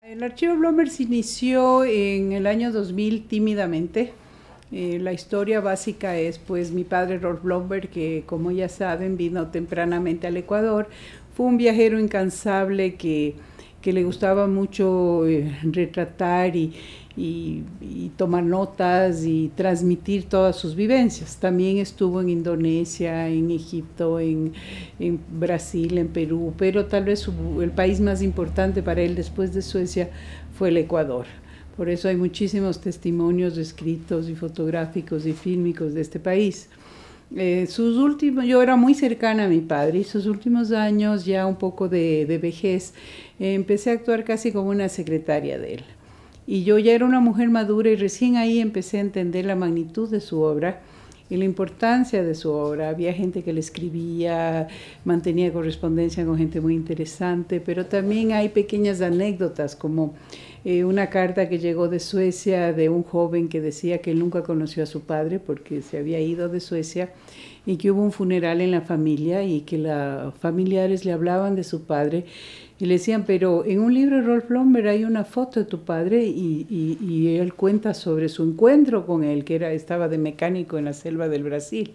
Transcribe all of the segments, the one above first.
El archivo Blomberg se inició en el año 2000 tímidamente. La historia básica es pues mi padre Rolf Blomberg, que como ya saben vino tempranamente al Ecuador. Fue un viajero incansable que le gustaba mucho retratar y tomar notas y transmitir todas sus vivencias. También estuvo en Indonesia, en Egipto, en Brasil, en Perú, pero tal vez el país más importante para él después de Suecia fue el Ecuador. Por eso hay muchísimos testimonios escritos y fotográficos y fílmicos de este país. Yo era muy cercana a mi padre y sus últimos años, ya un poco de vejez, empecé a actuar casi como una secretaria de él. Y yo ya era una mujer madura y recién ahí empecé a entender la magnitud de su obra y la importancia de su obra. Había gente que le escribía, mantenía correspondencia con gente muy interesante, pero también hay pequeñas anécdotas como una carta que llegó de Suecia de un joven que decía que él nunca conoció a su padre porque se había ido de Suecia y que hubo un funeral en la familia y que los familiares le hablaban de su padre y le decían, pero en un libro de Rolf Blomberg hay una foto de tu padre y él cuenta sobre su encuentro con él, que estaba de mecánico en la selva del Brasil.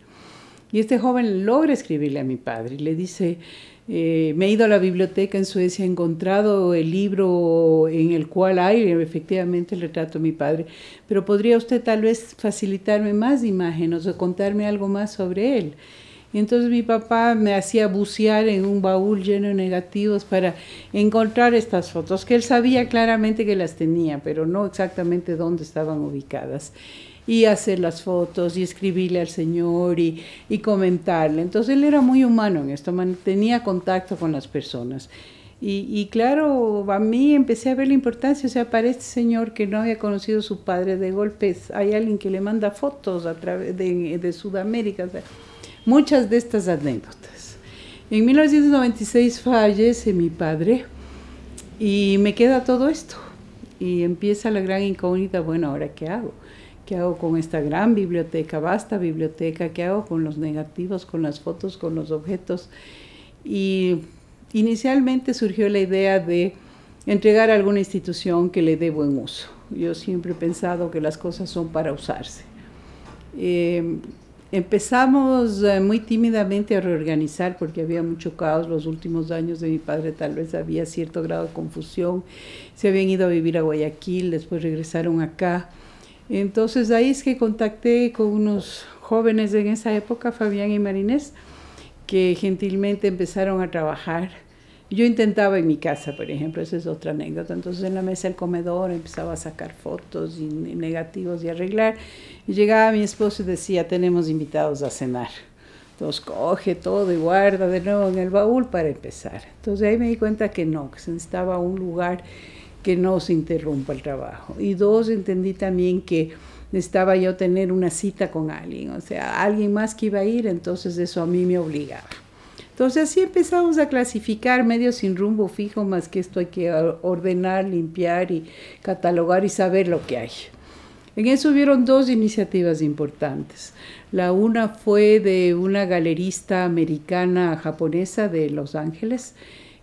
Y este joven logra escribirle a mi padre y le dice, me he ido a la biblioteca en Suecia, he encontrado el libro en el cual hay efectivamente el retrato de mi padre, pero ¿podría usted tal vez facilitarme más imágenes o contarme algo más sobre él? Y entonces mi papá me hacía bucear en un baúl lleno de negativos para encontrar estas fotos, que él sabía claramente que las tenía, pero no exactamente dónde estaban ubicadas. Y hacer las fotos y escribirle al Señor y comentarle. Entonces él era muy humano en esto, mantenía contacto con las personas. Y claro, a mí empecé a ver la importancia, o sea, para este señor que no había conocido a su padre, de golpe hay alguien que le manda fotos a través de Sudamérica, o sea, muchas de estas anécdotas. En 1996 fallece mi padre y me queda todo esto. Y empieza la gran incógnita, bueno, ¿ahora qué hago? ¿Qué hago con esta gran biblioteca, vasta biblioteca? ¿Qué hago con los negativos, con las fotos, con los objetos? Y inicialmente surgió la idea de entregar a alguna institución que le dé buen uso. Yo siempre he pensado que las cosas son para usarse. Empezamos muy tímidamente a reorganizar porque había mucho caos. Los últimos años de mi padre tal vez había cierto grado de confusión. Se habían ido a vivir a Guayaquil, después regresaron acá. Entonces ahí es que contacté con unos jóvenes en esa época, Fabián y Marinés, que gentilmente empezaron a trabajar. Yo intentaba en mi casa, por ejemplo, esa es otra anécdota. Entonces en la mesa del comedor empezaba a sacar fotos y negativos y arreglar. Y llegaba mi esposo y decía, tenemos invitados a cenar. Entonces coge todo y guarda de nuevo en el baúl para empezar. Entonces ahí me di cuenta que no, que se necesitaba un lugar que no se interrumpa el trabajo. Y dos, entendí también que necesitaba yo tener una cita con alguien, o sea, alguien más que iba a ir, entonces eso a mí me obligaba. Entonces así empezamos a clasificar, medio sin rumbo fijo, más que esto hay que ordenar, limpiar y catalogar y saber lo que hay. En eso hubieron dos iniciativas importantes. La una fue de una galerista americana japonesa de Los Ángeles,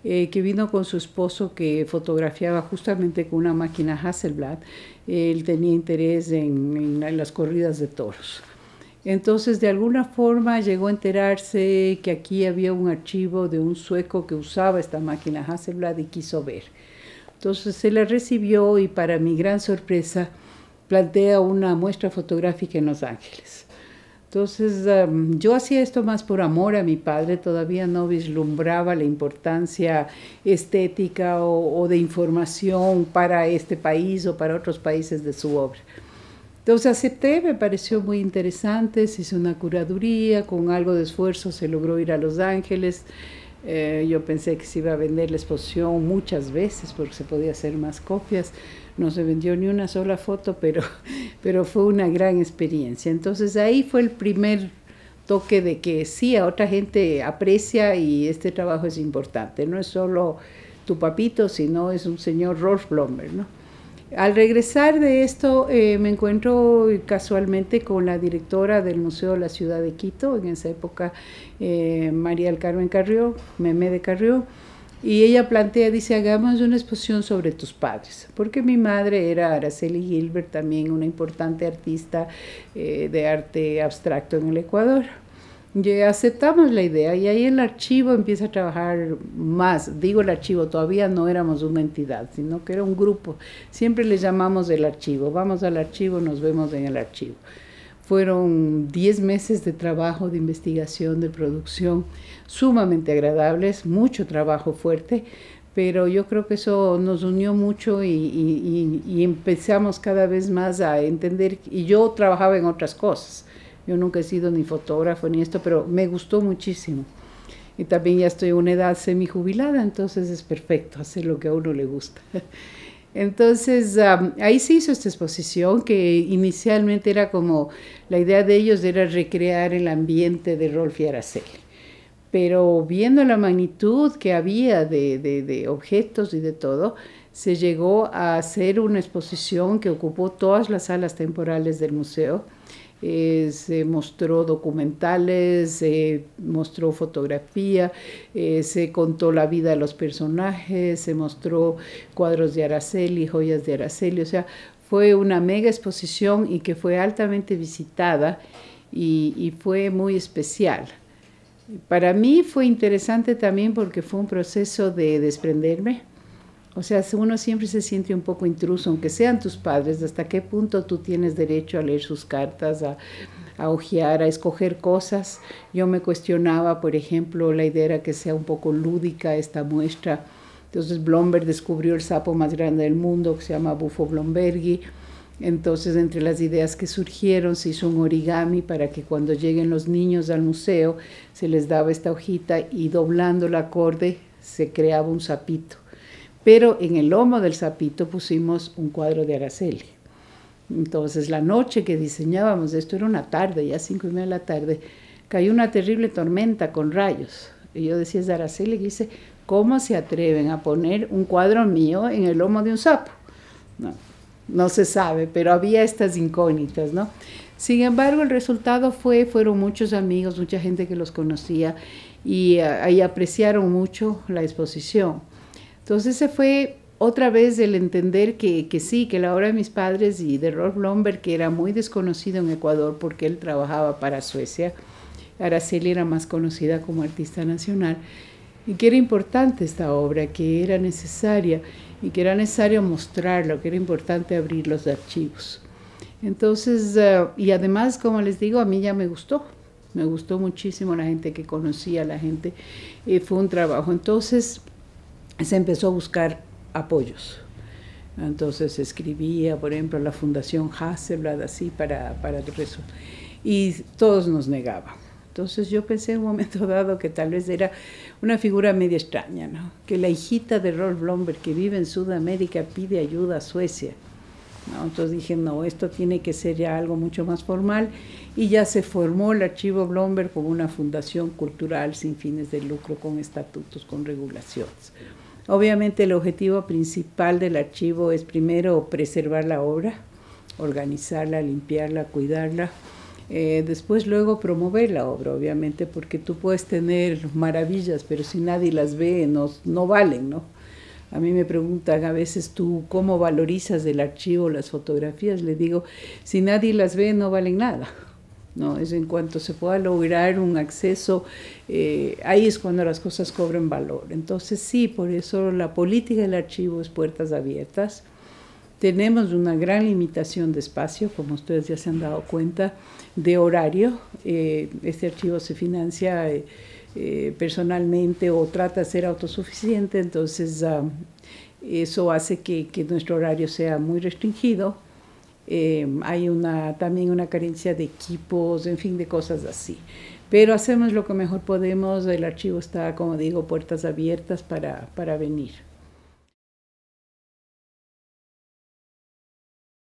que vino con su esposo que fotografiaba justamente con una máquina Hasselblad. Él tenía interés en las corridas de toros. Entonces, de alguna forma llegó a enterarse que aquí había un archivo de un sueco que usaba esta máquina Hasselblad y quiso ver. Entonces, se la recibió y para mi gran sorpresa plantea una muestra fotográfica en Los Ángeles. Entonces, yo hacía esto más por amor a mi padre, todavía no vislumbraba la importancia estética o de información para este país o para otros países de su obra. Entonces acepté, me pareció muy interesante, se hizo una curaduría, con algo de esfuerzo se logró ir a Los Ángeles. Yo pensé que se iba a vender la exposición muchas veces porque se podía hacer más copias. No se vendió ni una sola foto, pero fue una gran experiencia. Entonces ahí fue el primer toque de que sí, a otra gente aprecia y este trabajo es importante. No es solo tu papito, sino es un señor Rolf Blomberg, ¿no? Al regresar de esto me encuentro casualmente con la directora del Museo de la Ciudad de Quito, en esa época María del Carmen Carrió, Memé de Carrió, Y ella plantea, dice, hagamos una exposición sobre tus padres, porque mi madre era Araceli Gilbert, también una importante artista de arte abstracto en el Ecuador. Y aceptamos la idea y ahí el archivo empieza a trabajar más. Digo el archivo, todavía no éramos una entidad, sino que era un grupo. Siempre le llamamos el archivo. Vamos al archivo, nos vemos en el archivo. Fueron 10 meses de trabajo, de investigación, de producción, sumamente agradables, mucho trabajo fuerte, pero yo creo que eso nos unió mucho y empezamos cada vez más a entender, y yo trabajaba en otras cosas, yo nunca he sido ni fotógrafo ni esto, pero me gustó muchísimo. Y también ya estoy en una edad semijubilada, entonces es perfecto hacer lo que a uno le gusta. Entonces, ahí se hizo esta exposición que inicialmente era como, la idea de ellos era recrear el ambiente de Rolf y Araceli. Pero viendo la magnitud que había de objetos y de todo, se llegó a hacer una exposición que ocupó todas las salas temporales del museo. Se mostró documentales, se mostró fotografía, se contó la vida de los personajes, se mostró cuadros de Araceli, joyas de Araceli, o sea, fue una mega exposición y que fue altamente visitada y fue muy especial. Para mí fue interesante también porque fue un proceso de desprenderme. O sea, uno siempre se siente un poco intruso, aunque sean tus padres, hasta qué punto tú tienes derecho a leer sus cartas, a hojear, a escoger cosas. Yo me cuestionaba, por ejemplo, la idea era que sea un poco lúdica esta muestra. Entonces Blomberg descubrió el sapo más grande del mundo, que se llama Bufo blombergi. Entonces, entre las ideas que surgieron, se hizo un origami para que cuando lleguen los niños al museo, se les daba esta hojita y doblando el acorde se creaba un sapito. Pero en el lomo del sapito pusimos un cuadro de Araceli. Entonces, la noche que diseñábamos esto, era una tarde, ya 5:30 de la tarde, cayó una terrible tormenta con rayos. Y yo decía, es de Araceli, que dice, ¿cómo se atreven a poner un cuadro mío en el lomo de un sapo? No se sabe, pero había estas incógnitas, ¿no? Sin embargo, el resultado fueron muchos amigos, mucha gente que los conocía y ahí apreciaron mucho la exposición. Entonces ese fue otra vez el entender que sí, que la obra de mis padres y de Rolf Blomberg, que era muy desconocido en Ecuador porque él trabajaba para Suecia, Araceli era más conocida como artista nacional, y que era importante esta obra, que era necesaria y que era necesario mostrarlo, que era importante abrir los archivos. Entonces, y además, como les digo, a mí ya me gustó muchísimo la gente que conocía, la gente, fue un trabajo. Entonces, se empezó a buscar apoyos. Entonces escribía, por ejemplo, a la Fundación Hasselblad, así, para eso. Y todos nos negaban. Entonces yo pensé en un momento dado que tal vez era una figura media extraña, ¿no? Que la hijita de Rolf Blomberg, que vive en Sudamérica, pide ayuda a Suecia, ¿no? Entonces dije, no, esto tiene que ser ya algo mucho más formal, y ya se formó el Archivo Blomberg como una fundación cultural sin fines de lucro, con estatutos, con regulaciones. Obviamente el objetivo principal del archivo es primero preservar la obra, organizarla, limpiarla, cuidarla, después luego promover la obra, obviamente, porque tú puedes tener maravillas, pero si nadie las ve, no valen, ¿no? A mí me preguntan a veces, ¿tú cómo valorizas del archivo las fotografías? Le digo, si nadie las ve, no valen nada. No, es en cuanto se pueda lograr un acceso, ahí es cuando las cosas cobran valor. Entonces sí, por eso la política del archivo es puertas abiertas. Tenemos una gran limitación de espacio, como ustedes ya se han dado cuenta, de horario. Este archivo se financia personalmente o trata de ser autosuficiente, entonces eso hace que nuestro horario sea muy restringido. Hay también una carencia de equipos, en fin, de cosas así. Pero hacemos lo que mejor podemos, el archivo está, como digo, puertas abiertas para venir.